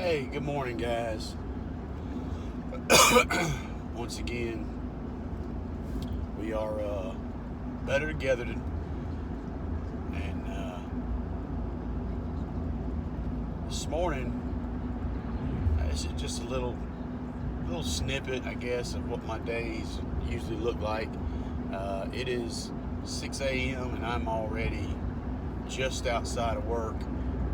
Hey, good morning, guys. Once again, we are better together, and this morning, this is just a little snippet, I guess, of what my days usually look like. It is 6 a.m. and I'm already just outside of work.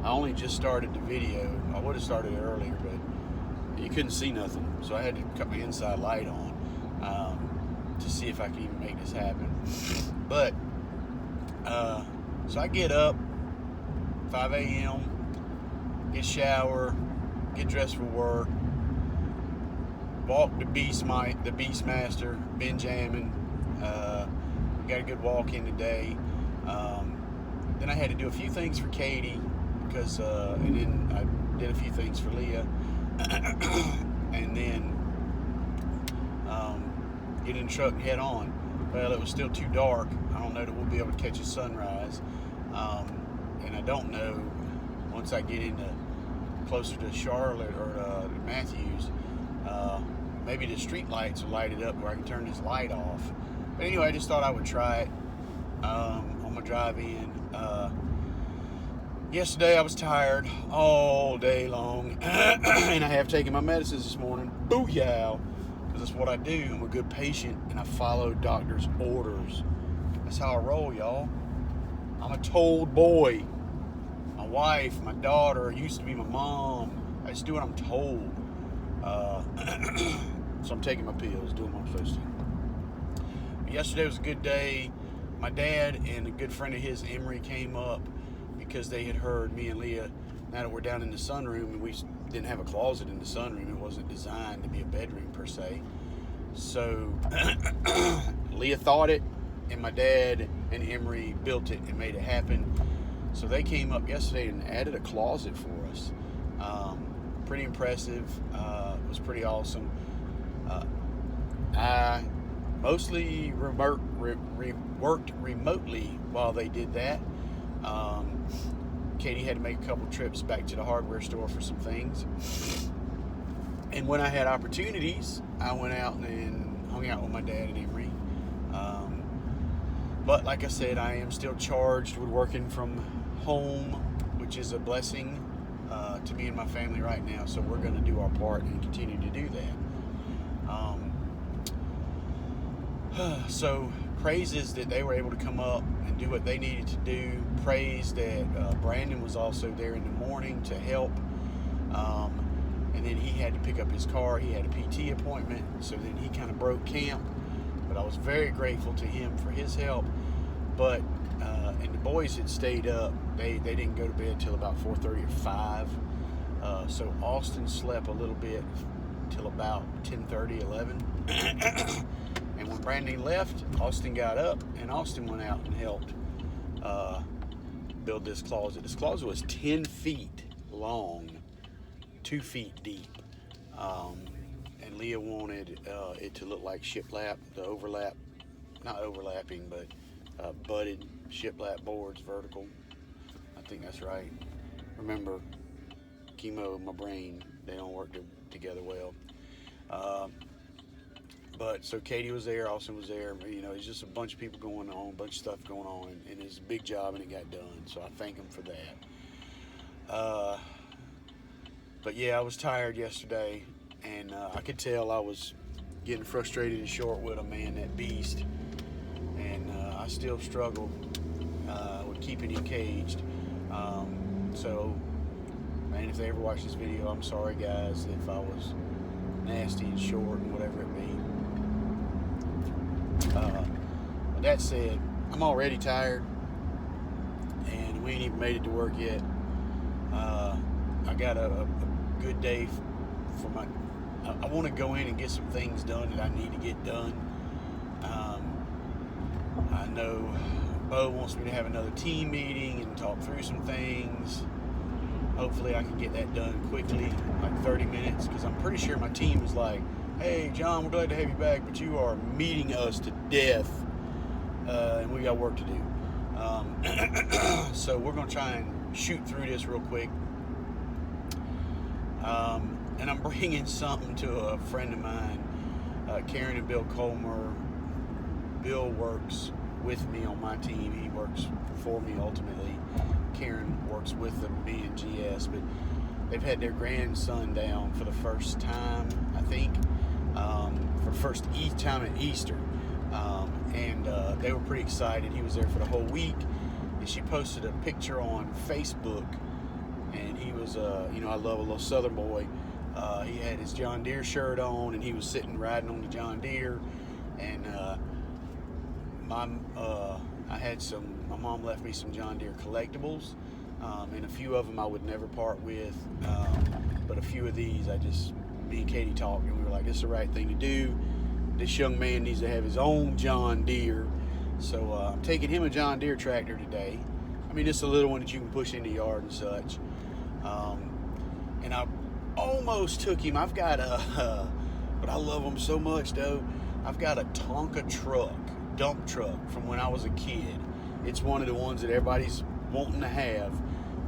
I only just started the video. I would have started it earlier, but you couldn't see nothing, so I had to cut my inside light on to see if I could even make this happen. But so I get up 5 a.m., get shower, get dressed for work, walk the Beastmaster, Benjamin. Got a good walk in today. Then I had to do a few things for Katie because, and then I did a few things for Leah, and then get in the truck and head on. Well, it was still too dark. I don't know that we'll be able to catch a sunrise, and I don't know once I get into closer to Charlotte or Matthews, maybe the street lights will light it up where I can turn this light off. But anyway, I just thought I would try it on my drive in. Yesterday I was tired all day long, and I have taken my medicines this morning. Booyah! Because that's what I do. I'm a good patient, and I follow doctor's orders. That's how I roll, y'all. I'm a told boy. My wife, my daughter, used to be my mom. I just do what I'm told. So I'm taking my pills, doing what I'm supposed to. But yesterday was a good day. My dad and a good friend of his, Emery, came up because they had heard me and Leah, now that we're down in the sunroom, and we didn't have a closet in the sunroom. It wasn't designed to be a bedroom per se. So Leah thought it, and my dad and Emery built it and made it happen. So they came up yesterday and added a closet for us. Pretty impressive. It was pretty awesome. I mostly worked remotely while they did that. Katie had to make a couple trips back to the hardware store for some things. And when I had opportunities, I went out and hung out with my dad and Emery. But like I said, I am still charged with working from home, which is a blessing to me and my family right now. So we're going to do our part and continue to do that. So praises that they were able to come up and do what they needed to do. Praise that Brandon was also there in the morning to help. And then he had to pick up his car. He had a PT appointment, so then he kind of broke camp. But I was very grateful to him for his help. But and the boys had stayed up. They didn't go to bed till about 4:30 or 5. So Austin slept a little bit till about 10:30, 11. And when Brandon left, Austin got up, and Austin went out and helped build this closet. This closet was 10 feet long, 2 feet deep. And Leah wanted it to look like shiplap, not overlapping, but butted shiplap boards, vertical. I think that's right. Remember, chemo in my brain, they don't work together well. But so Katie was there, Austin was there. You know, it's just a bunch of people going on, a bunch of stuff going on, and it's a big job, and it got done. So I thank them for that. But yeah, I was tired yesterday, and I could tell I was getting frustrated and short with him, man, that beast. And I still struggle with keeping him caged. So, man, if they ever watch this video, I'm sorry, guys, if I was nasty and short and whatever it be. But that said, I'm already tired, and we ain't even made it to work yet. I got a good day for my. I want to go in and get some things done that I need to get done. I know Bo wants me to have another team meeting and talk through some things. Hopefully I can get that done quickly, like 30 minutes, because I'm pretty sure my team is like, hey, John, we're glad to have you back, but you are meeting us to death, and we got work to do. So we're going to try and shoot through this real quick. and I'm bringing something to a friend of mine, Karen and Bill Colmer. Bill works with me on my team. He works for me ultimately. Karen works with me and GS, but they've had their grandson down for the first time, I think, for the first time at Easter. And they were pretty excited. He was there for the whole week. And she posted a picture on Facebook. And he was, I love a little Southern boy. He had his John Deere shirt on, and he was sitting riding on the John Deere. And my mom left me some John Deere collectibles. And a few of them I would never part with. But a few of these, me and Katie talked, and we were like, this is the right thing to do. This young man needs to have his own John Deere. So I'm taking him a John Deere tractor today. I mean, just a little one that you can push in the yard and such. And I almost took him. I've got but I love them so much though. I've got a Tonka truck, dump truck from when I was a kid. It's one of the ones that everybody's wanting to have.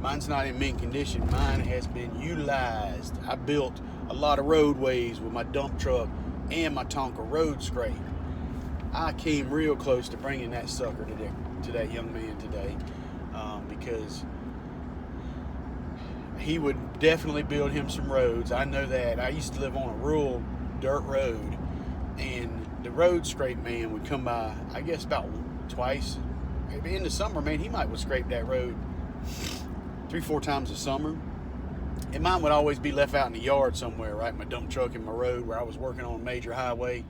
Mine's not in mint condition. Mine has been utilized. I built a lot of roadways with my dump truck and my Tonka road scrape. I came real close to bringing that sucker to that young man today, because he would definitely build him some roads. I know that. I used to live on a rural dirt road, and the road scrape man would come by, I guess about twice. Maybe in the summer, man, he might would scrape that road 3-4 times a summer. And mine would always be left out in the yard somewhere, right? My dump truck in my road where I was working on a major highway.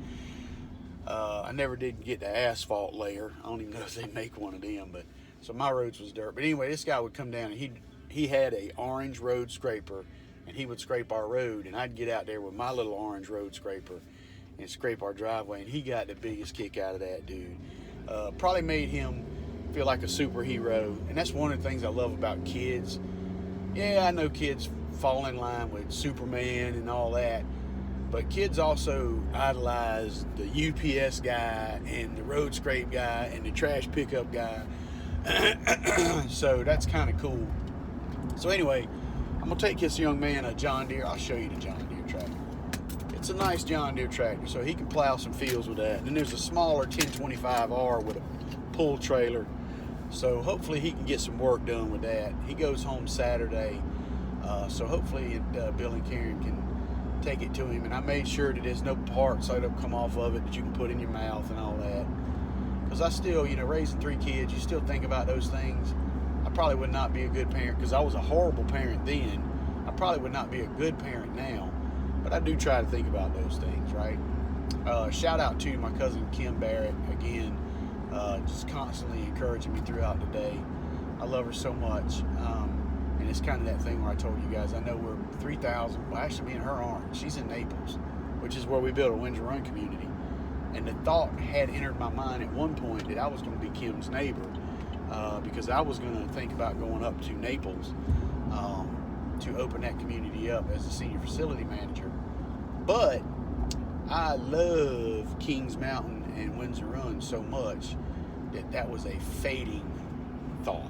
I never did get the asphalt layer. I don't even know if they make one of them, but so my roads was dirt. But anyway, this guy would come down, and he had a orange road scraper, and he would scrape our road, and I'd get out there with my little orange road scraper and scrape our driveway, and he got the biggest kick out of that, dude. Probably made him feel like a superhero, and that's one of the things I love about kids. Yeah, I know kids fall in line with Superman and all that, but kids also idolize the UPS guy and the road scrape guy and the trash pickup guy. So that's kind of cool. So anyway, I'm gonna take this young man a John Deere. I'll show you the John Deere tractor. It's a nice John Deere tractor, so he can plow some fields with that. And then there's a smaller 1025R with a pull trailer. So hopefully he can get some work done with that. He goes home Saturday, so hopefully Bill and Karen can take it to him. And I made sure that there's no parts that don't come off of it that you can put in your mouth and all that. Because I still, raising 3 kids, you still think about those things. I probably would not be a good parent because I was a horrible parent then. I probably would not be a good parent now. But I do try to think about those things, right? Shout out to my cousin Kim Barrett again. Just constantly encouraging me throughout the day. I love her so much. And it's kind of that thing where I told you guys, I know we're 3,000, well actually me and her aren't. She's in Naples, which is where we built a Windsor Run community. And the thought had entered my mind at one point that I was going to be Kim's neighbor, because I was going to think about going up to Naples to open that community up as a senior facility manager. But I love Kings Mountain and Windsor Run so much that was a fading thought.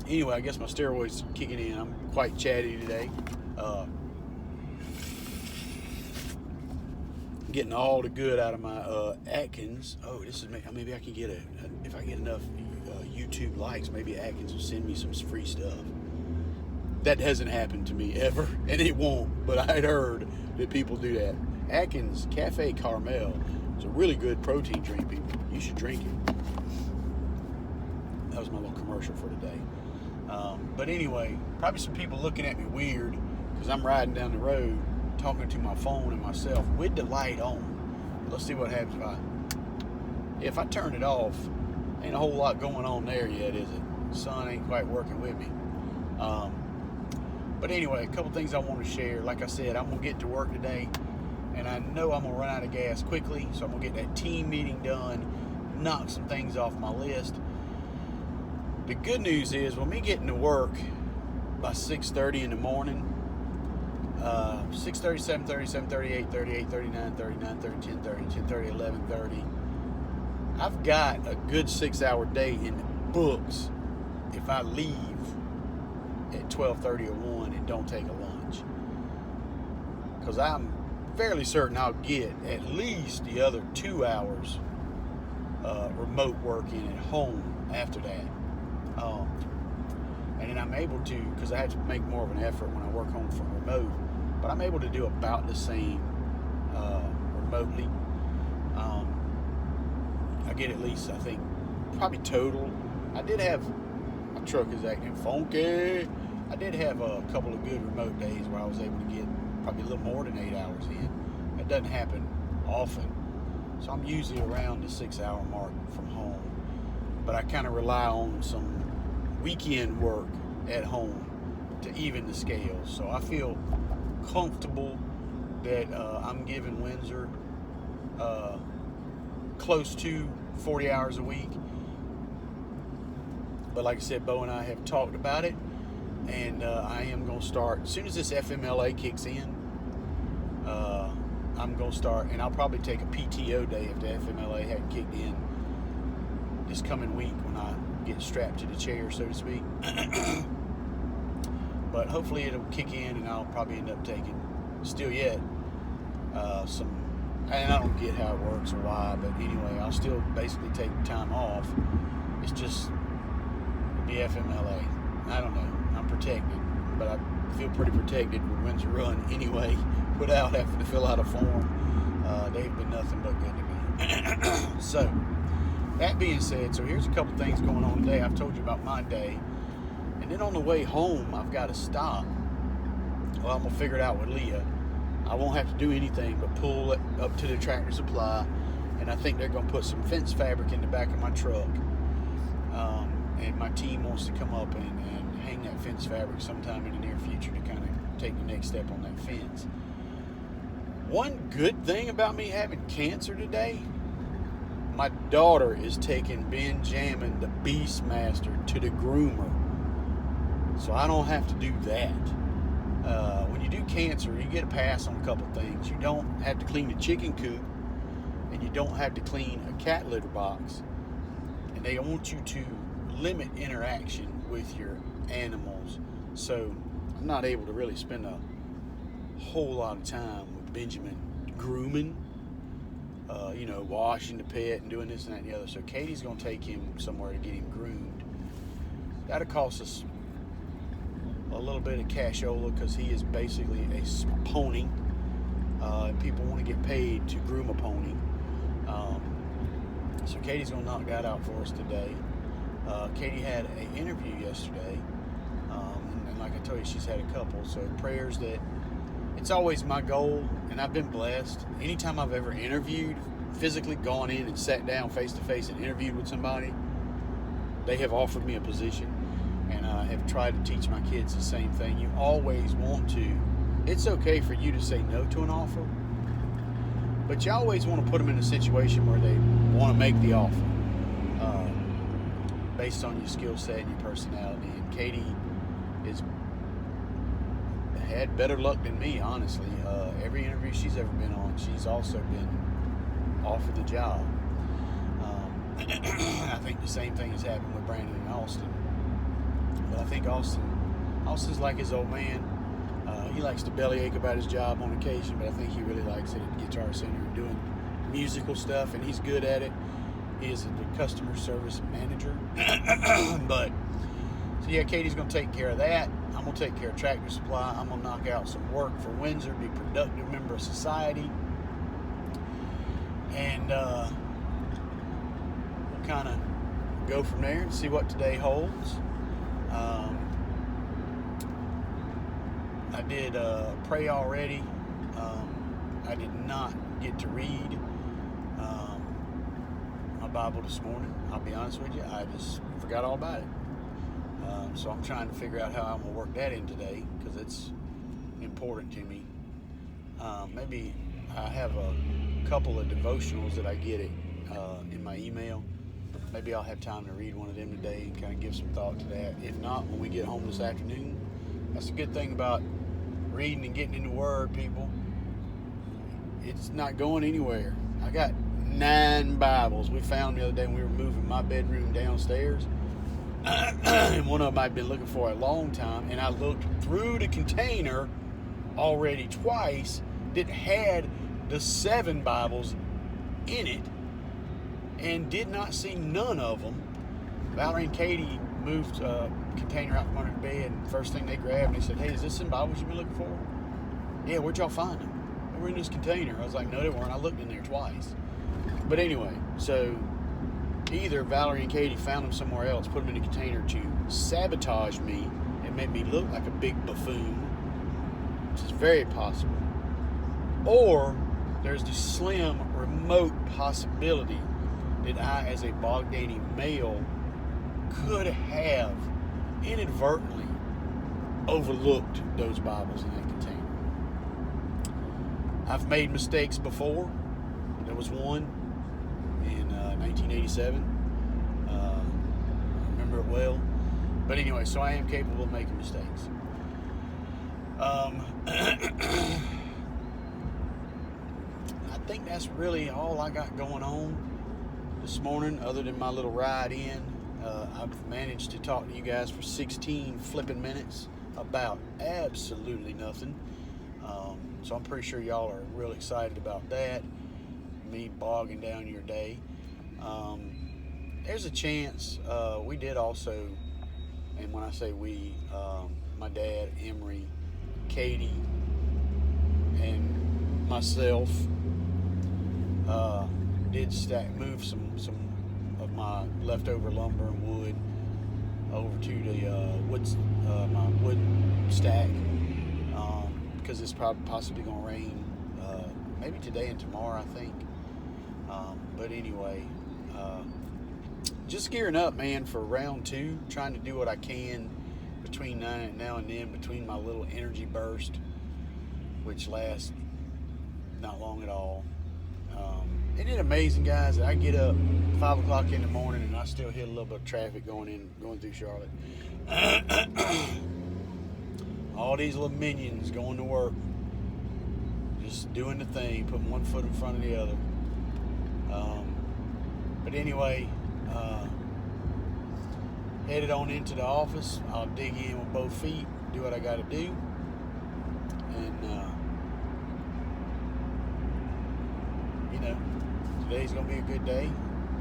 Anyway, I guess my steroids kicking in. I'm quite chatty today. Getting all the good out of my Atkins. Oh, this is maybe I can get if I get enough YouTube likes, maybe Atkins will send me some free stuff. That hasn't happened to me ever, and it won't. But I had heard that people do that. Atkins Cafe Caramel is a really good protein drink, people. You should drink it. That was my little commercial for today. But anyway, probably some people looking at me weird because I'm riding down the road talking to my phone and myself with the light on. Let's see what happens if I turn it off. Ain't a whole lot going on there yet, is it? The sun ain't quite working with me. But anyway, a couple things I want to share. Like I said, I'm going to get to work today, and I know I'm going to run out of gas quickly, so I'm going to get that team meeting done, knock some things off my list. The good news is, when we get into work by 6:30 in the morning, 6:30, 7:30, 7:30, 8:30, 8:30, 9:30, 9:30, 10:30, 10:30, 11:30, I've got a good 6-hour day in the books if I leave at 12:30 or 1 and don't take a lunch. Because I'm fairly certain I'll get at least the other 2 hours remote working at home after that. And then I'm able to, because I have to make more of an effort when I work home from remote, but I'm able to do about the same remotely. I get at least, I think, probably total. I did have, my truck is acting funky. I did have a couple of good remote days where I was able to get probably a little more than 8 hours in. That doesn't happen often. So I'm usually around the 6 hour mark from home. But I kind of rely on some weekend work at home to even the scales. So I feel comfortable that I'm giving Windsor close to 40 hours a week. But like I said, Bo and I have talked about it, and I am going to start, as soon as this FMLA kicks in, I'm going to start, and I'll probably take a PTO day if the FMLA hadn't kicked in this coming week when I get strapped to the chair, so to speak. But hopefully it'll kick in, and I'll probably end up taking, still yet, some, and I don't get how it works or why, but anyway, I'll still basically take time off. It's just the FMLA. I don't know. I'm protected, but I feel pretty protected with Windsor Run anyway, without having to fill out a form. They've been nothing but good to me. So, that being said, so here's a couple things going on today. I've told you about my day. And then on the way home, I've got to stop. Well, I'm going to figure it out with Leah. I won't have to do anything but pull it up to the Tractor Supply. And I think they're going to put some fence fabric in the back of my truck. And my team wants to come up and hang that fence fabric sometime in the near future to kind of take the next step on that fence. One good thing about me having cancer today, my daughter is taking Benjamin, the Beastmaster, to the groomer. So I don't have to do that. When you do cancer, you get a pass on a couple things. You don't have to clean the chicken coop, and you don't have to clean a cat litter box. And they want you to limit interaction with your animals. So I'm not able to really spend a whole lot of time with Benjamin grooming, washing the pet and doing this and that and the other. So Katie's going to take him somewhere to get him groomed. That'll cost us a little bit of cashola because he is basically a pony. And people want to get paid to groom a pony. So Katie's going to knock that out for us today. Katie had an interview yesterday, and like I told you, she's had a couple. So prayers that it's always my goal, and I've been blessed. Anytime I've ever interviewed, physically gone in and sat down face to face and interviewed with somebody, they have offered me a position, and I have tried to teach my kids the same thing. You always want to. It's okay for you to say no to an offer, but you always want to put them in a situation where they want to make the offer. Based on your skill set and your personality. And Katie had better luck than me, honestly. Every interview she's ever been on, she's also been offered the job. I think the same thing has happened with Brandon and Austin. But I think Austin's like his old man. He likes to bellyache about his job on occasion, but I think he really likes it at Guitar Center and doing musical stuff, and he's good at it. He is the customer service manager. But, so yeah, Katie's going to take care of that. I'm going to take care of Tractor Supply. I'm going to knock out some work for Windsor, be a productive member of society. And we'll kind of go from there and see what today holds. I did pray already. I did not get to read my Bible this morning. I'll be honest with you, I just forgot all about it. So I'm trying to figure out how I'm going to work that in today because it's important to me. Maybe I have a couple of devotionals that I get in my email. Maybe I'll have time to read one of them today and kind of give some thought to that. If not, when we get home this afternoon, that's a good thing about reading and getting into Word, people. It's not going anywhere. I got 9 Bibles we found the other day when we were moving my bedroom downstairs. and one of them I'd been looking for a long time, and I looked through the container already twice that had the 7 Bibles in it, and did not see none of them. Valerie and Katie moved a container out from under the bed, and first thing they grabbed, and they said, "Hey, is this some Bibles you've been looking for?" "Yeah, where'd y'all find them?" "They were in this container." I was like, "No, they weren't. I looked in there twice." But anyway, so either Valerie and Katie found them somewhere else, put them in a container to sabotage me and make me look like a big buffoon, which is very possible. Or there's the slim, remote possibility that I, as a Bogdani male, could have inadvertently overlooked those Bibles in that container. I've made mistakes before. There was one in 1987. I remember it well. But anyway, so I am capable of making mistakes. I think that's really all I got going on this morning, other than my little ride in. I've managed to talk to you guys for 16 flipping minutes about absolutely nothing. So I'm pretty sure y'all are real excited about that, me bogging down your day. There's a chance we did also, and when I say we, my dad, Emery, Katie, and myself did move some of my leftover lumber and wood over to the my wood stack, because it's probably possibly going to rain maybe today and tomorrow, I think. But anyway, just gearing up, man, for round 2, trying to do what I can between now and then, between my little energy burst, which lasts not long at all. Isn't it amazing, guys, that I get up 5 o'clock in the morning and I still hit a little bit of traffic going through Charlotte. All these little minions going to work, just doing the thing, putting one foot in front of the other. But anyway, headed on into the office. I'll dig in with both feet, do what I got to do, and today's gonna be a good day.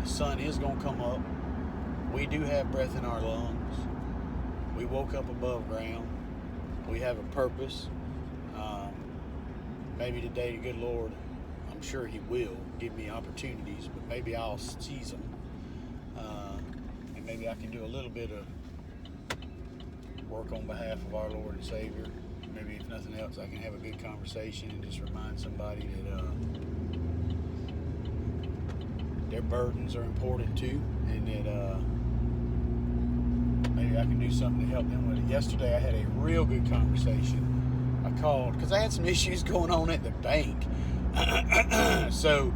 The sun is gonna come up. We do have breath in our lungs. We woke up above ground. We have a purpose. Maybe today the good Lord, I'm sure He will give me opportunities, but maybe I'll seize them. And maybe I can do a little bit of work on behalf of our Lord and Savior. Maybe if nothing else, I can have a good conversation and just remind somebody that their burdens are important too, and that maybe I can do something to help them with it. Yesterday I had a real good conversation. I called because I had some issues going on at the bank. So,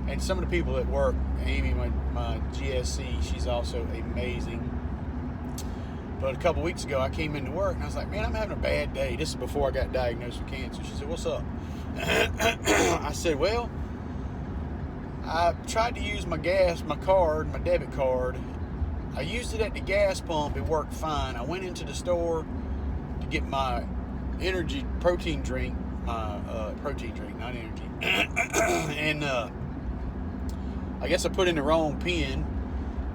and some of the people at work, Amy, my GSC, she's also amazing. But a couple weeks ago I came into work and I was like, "Man, I'm having a bad day." This is before I got diagnosed with cancer. She said, "What's up?" I said, "Well, I tried to use my card, my debit card. I used it at the gas pump. It worked fine. I went into the store to get my energy protein drink, protein drink, not energy. And I guess I put in the wrong pin.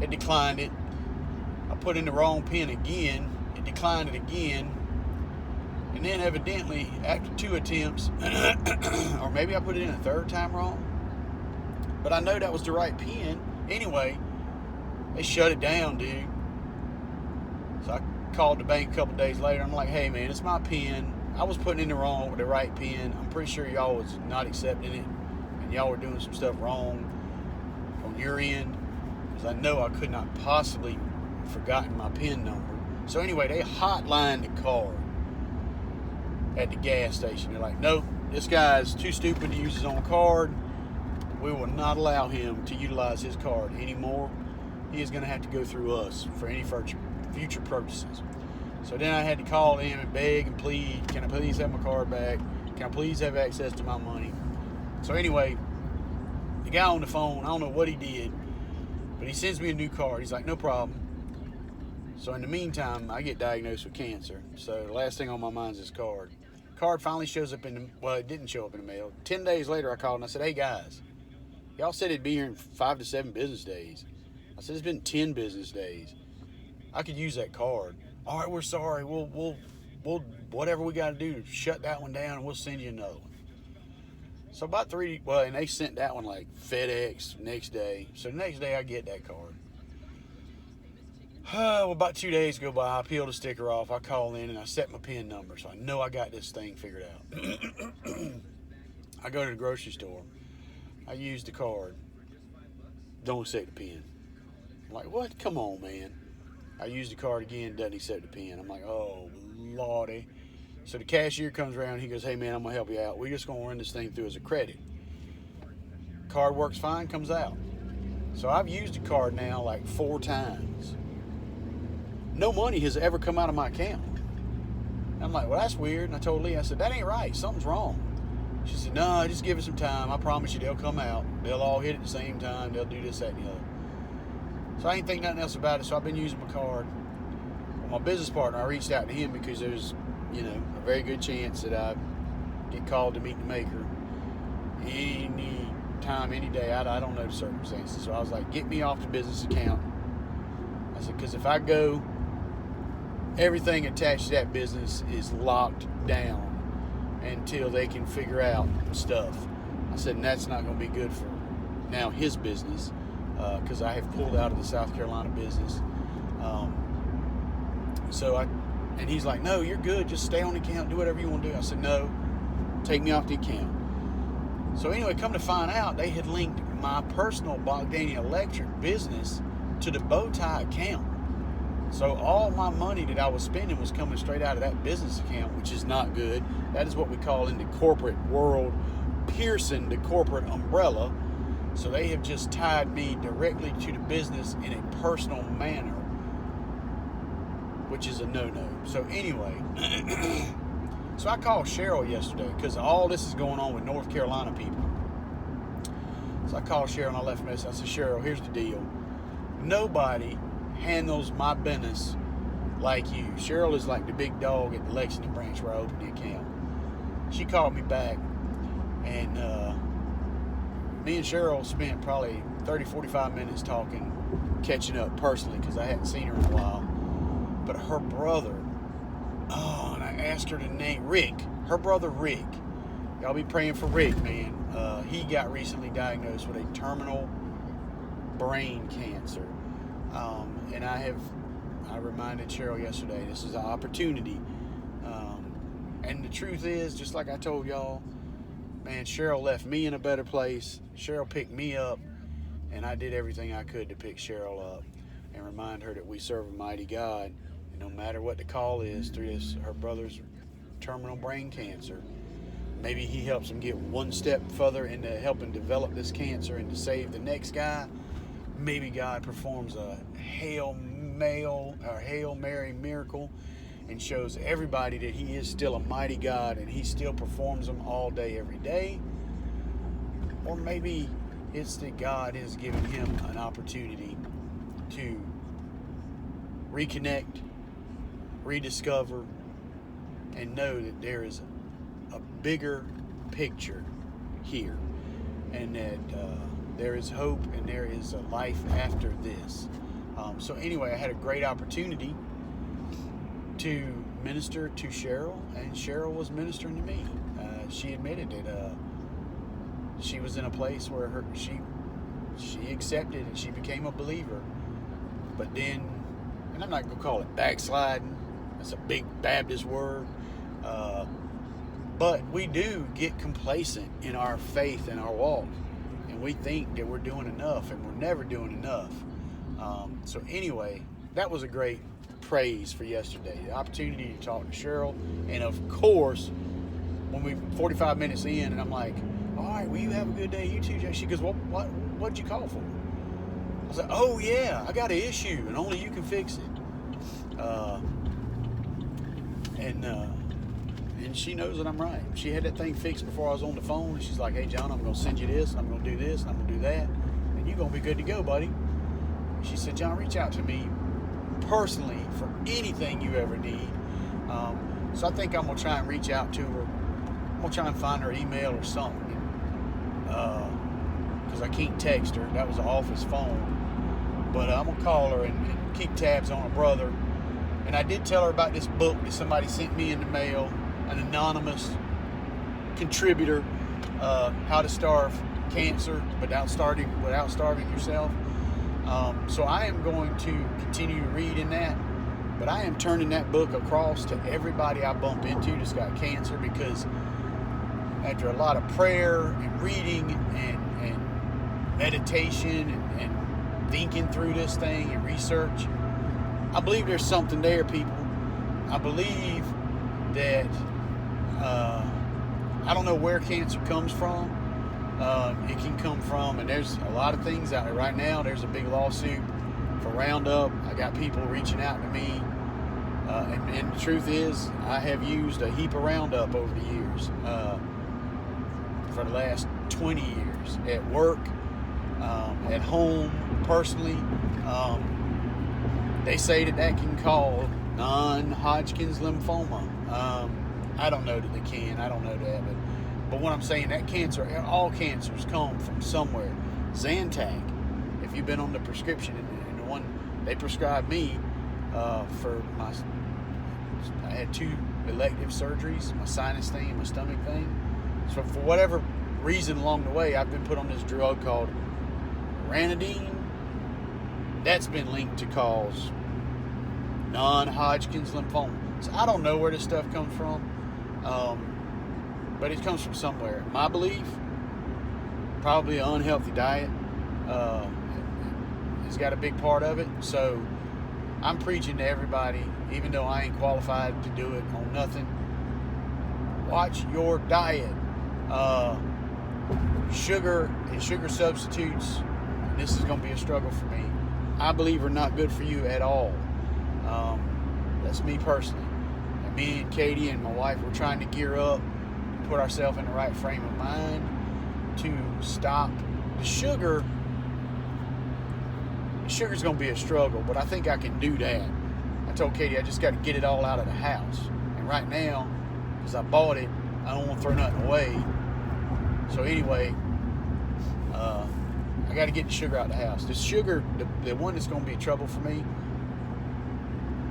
It declined it. I put in the wrong pin again. It declined it again. And then evidently, after 2 attempts, or maybe I put it in a third time wrong, but I know that was the right pin. Anyway, they shut it down, dude. So I called the bank a couple days later. I'm like, "Hey, man, it's my pin. I was putting in the right pin. I'm pretty sure y'all was not accepting it, and y'all were doing some stuff wrong on your end, because I know I could not possibly have forgotten my pin number." So anyway, they hotlined the card at the gas station. They're like, "Nope, this guy's too stupid to use his own card. We will not allow him to utilize his card anymore. He is going to have to go through us for any future purchases." So then I had to call him and beg and plead, "Can I please have my card back? Can I please have access to my money?" So anyway, the guy on the phone, I don't know what he did, but he sends me a new card. He's like, "No problem." So in the meantime, I get diagnosed with cancer. So the last thing on my mind is this card. Card finally shows up it didn't show up in the mail. 10 days later, I called and I said, hey guys, y'all said it'd be here in 5 to 7 business days. I said, it's been 10 business days. I could use that card. All right, we're sorry. We'll whatever we got to do to shut that one down, and we'll send you another one. So about and they sent that one like FedEx next day. So the next day I get that card. Well, about 2 days go by, I peel the sticker off, I call in and I set my PIN number, so I know I got this thing figured out. I go to the grocery store, I use the card, don't accept the PIN. I'm like, what? Come on, man. I use the card again, doesn't accept the PIN. I'm like, oh, lordy. So the cashier comes around, he goes, hey man, I'm gonna help you out. We're just gonna run this thing through as a credit. Card works fine, comes out. So I've used the card now like 4 times. No money has ever come out of my account. I'm like, well, that's weird. And I told Lee, I said, that ain't right. Something's wrong. She said, no, just give it some time. I promise you they'll come out. They'll all hit at the same time. They'll do this, that, and the other. So I ain't think nothing else about it. So I've been using my card. Well, my business partner, I reached out to him because there's, a very good chance that I get called to meet the maker any time, any day. I don't know the circumstances. So I was like, get me off the business account. I said, because if I go, everything attached to that business is locked down until they can figure out stuff. I said, and that's not going to be good for now his business, because I have pulled out of the South Carolina business. And he's like, no, you're good. Just stay on the account. Do whatever you want to do. I said, no, take me off the account. So anyway, come to find out, they had linked my personal Bogdania Electric business to the Bowtie account. So all my money that I was spending was coming straight out of that business account, which is not good. That is what we call in the corporate world piercing the corporate umbrella. So they have just tied me directly to the business in a personal manner, which is a no-no. So anyway, so I called Cheryl yesterday because all this is going on with North Carolina people. So I called Cheryl and I left a message. I said, Cheryl, here's the deal. Nobody handles my business like you. Cheryl is like the big dog at the Lexington branch where I opened the account. She called me back, and me and Cheryl spent probably 30, 45 minutes talking, catching up personally because I hadn't seen her in a while. But her brother, and I asked her to name Rick. Her brother Rick. Y'all be praying for Rick, man. He got recently diagnosed with a terminal brain cancer. And I reminded Cheryl yesterday, this is an opportunity. And the truth is, just like I told y'all, man, Cheryl left me in a better place. Cheryl picked me up, and I did everything I could to pick Cheryl up and remind her that we serve a mighty God. And no matter what the call is through this, her brother's terminal brain cancer, maybe he helps him get one step further into helping develop this cancer and to save the next guy. Maybe God performs a Hail Mary miracle and shows everybody that he is still a mighty God and he still performs them all day, every day. Or maybe it's that God has given him an opportunity to reconnect, rediscover, and know that there is a bigger picture here, and that there is hope and there is a life after this. So anyway, I had a great opportunity to minister to Cheryl, and Cheryl was ministering to me. She admitted that she was in a place where she accepted and she became a believer. But then, and I'm not going to call it backsliding, that's a big Baptist word, but we do get complacent in our faith and our walk, and we think that we're doing enough, and we're never doing enough. So anyway, that was a great praise for yesterday, the opportunity to talk to Cheryl. And of course, when we 45 minutes in, and I'm like, all right, well, you have a good day, you too, Jay. She goes, what'd you call for? I was like, oh yeah, I got an issue and only you can fix it. And she knows that I'm right. She had that thing fixed before I was on the phone. She's like, hey John, I'm gonna send you this, and I'm gonna do this, and I'm gonna do that, and you're gonna be good to go, buddy. She said, John, reach out to me personally for anything you ever need. So I think I'm going to try and reach out to her. I'm going to try and find her email or something. Because I can't text her. That was an office phone. But I'm going to call her and keep tabs on her brother. And I did tell her about this book that somebody sent me in the mail, an anonymous contributor, How to Starve Cancer without starving yourself. So I am going to continue to read in that, but I am turning that book across to everybody I bump into that's got cancer, because after a lot of prayer and reading and meditation and thinking through this thing and research, I believe there's something there, people. I believe that I don't know where cancer comes from. It can come from, and there's a lot of things out there right now. There's a big lawsuit for Roundup. I got people reaching out to me, and the truth is, I have used a heap of Roundup over the years, for the last 20 years, at work, at home, personally. They say that can cause non-Hodgkin's lymphoma. I don't know that they can. I don't know that, but what I'm saying, that cancer, all cancers come from somewhere. Zantac, if you've been on the prescription, and the one they prescribed me for I had 2 elective surgeries, my sinus thing and my stomach thing. So for whatever reason along the way, I've been put on this drug called Ranitidine. That's been linked to cause non-Hodgkin's lymphoma. So I don't know where this stuff comes from. But it comes from somewhere. My belief, probably an unhealthy diet has got a big part of it. So I'm preaching to everybody, even though I ain't qualified to do it on nothing. Watch your diet. Sugar and sugar substitutes, this is going to be a struggle for me, I believe are not good for you at all. That's me personally. And me and Katie and my wife, we're trying to gear up, put ourselves in the right frame of mind to stop the sugar. Sugar's going to be a struggle, but I think I can do that. I told Katie I just got to get it all out of the house. And right now, because I bought it, I don't want to throw nothing away. So anyway, I got to get the sugar out of the house. The sugar, the one that's going to be trouble for me,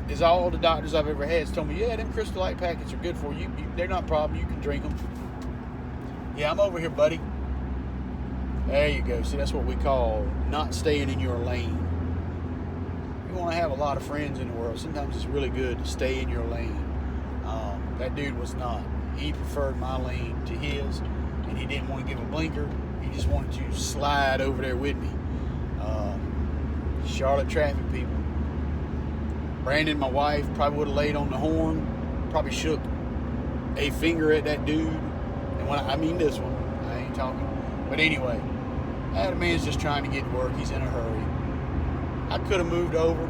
is all the doctors I've ever had told me, yeah, them Crystal Light packets are good for you. They're not a problem. You can drink them. Yeah, I'm over here, buddy. There you go. See, that's what we call not staying in your lane. You want to have a lot of friends in the world. Sometimes it's really good to stay in your lane. That dude was not. He preferred my lane to his, and he didn't want to give a blinker. He just wanted to slide over there with me. Charlotte traffic people. Brandon, my wife, probably would have laid on the horn, probably shook a finger at that dude. And when I mean this one, I ain't talking. But anyway, that man's just trying to get to work. He's in a hurry. I could have moved over.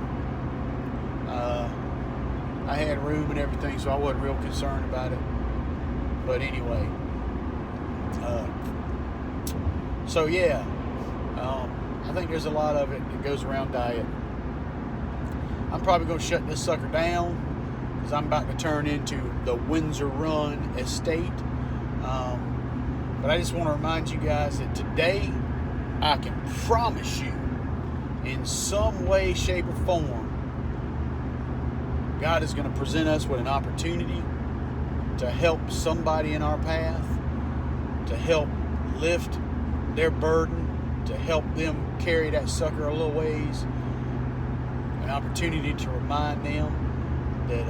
I had room and everything, so I wasn't real concerned about it. But anyway, so yeah, I think there's a lot of it that goes around diet. I'm probably going to shut this sucker down because I'm about to turn into the Windsor Run estate. But I just want to remind you guys that today, I can promise you, in some way, shape, or form, God is going to present us with an opportunity to help somebody in our path, to help lift their burden, to help them carry that sucker a little ways. An opportunity to remind them that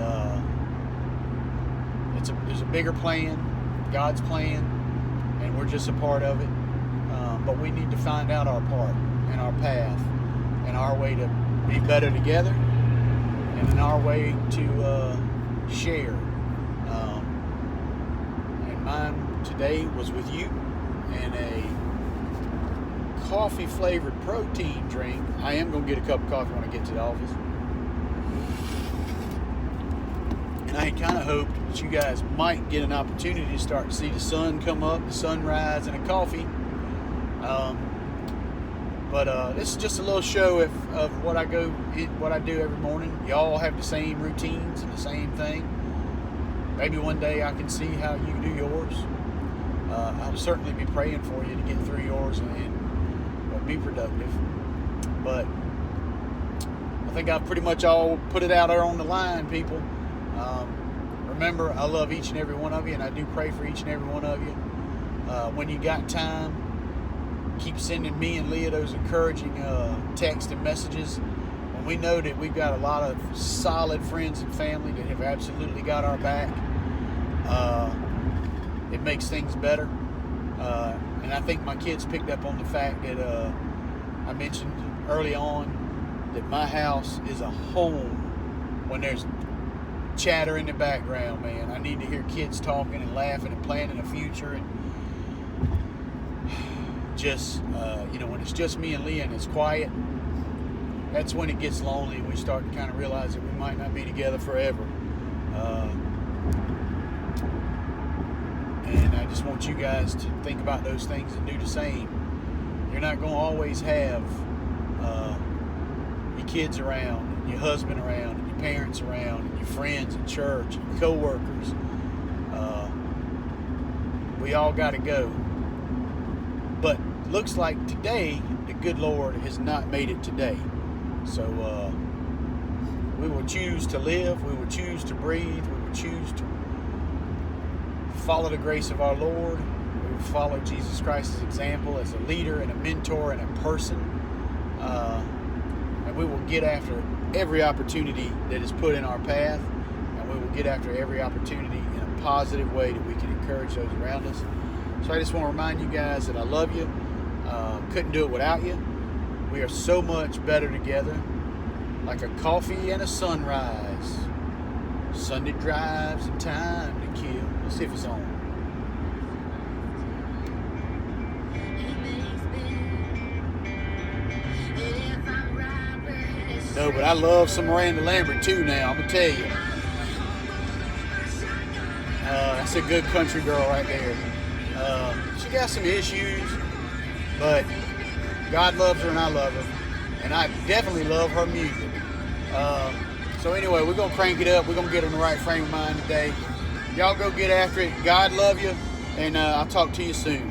there's a bigger plan, God's plan, and we're just a part of it. But we need to find out our part and our path and our way to be better together and in our way to share. And mine today was with you and a coffee-flavored protein drink. I am going to get a cup of coffee when I get to the office. And I kind of hoped that you guys might get an opportunity to start to see the sun come up, the sunrise, and a coffee. But this is just a little show of what I do every morning. Y'all have the same routines and the same thing. Maybe one day I can see how you do yours. I'll certainly be praying for you to get through yours and be productive. But I think I've pretty much all put it out there on the line, people. Remember, I love each and every one of you, and I do pray for each and every one of you. When you got time, keep sending me and Leah those encouraging text and messages. When we know that we've got a lot of solid friends and family that have absolutely got our back, it makes things better. And I think my kids picked up on the fact that I mentioned early on that my house is a home when there's chatter in the background, man. I need to hear kids talking and laughing and planning a future, and just when it's just me and Leah and it's quiet, that's when it gets lonely and we start to kind of realize that we might not be together forever. And I just want you guys to think about those things and do the same. You're not going to always have your kids around, and your husband around, and your parents around, and your friends at church, and co-workers. We all got to go. But looks like today, the good Lord has not made it today. So we will choose to live. We will choose to breathe. We will choose to follow the grace of our Lord. We will follow Jesus Christ's example as a leader and a mentor and a person. And we will get after every opportunity that is put in our path. And we will get after every opportunity in a positive way that we can encourage those around us. So I just want to remind you guys that I love you. Couldn't do it without you. We are so much better together. Like a coffee and a sunrise. Sunday drives and time to kill. Let's see if it's on. No, but I love some Miranda Lambert too now, I'm going to tell you. That's a good country girl right there. She got some issues, but God loves her and I love her. And I definitely love her music. So anyway, we're going to crank it up. We're going to get in the right frame of mind today. Y'all go get after it. God love you, and I'll talk to you soon.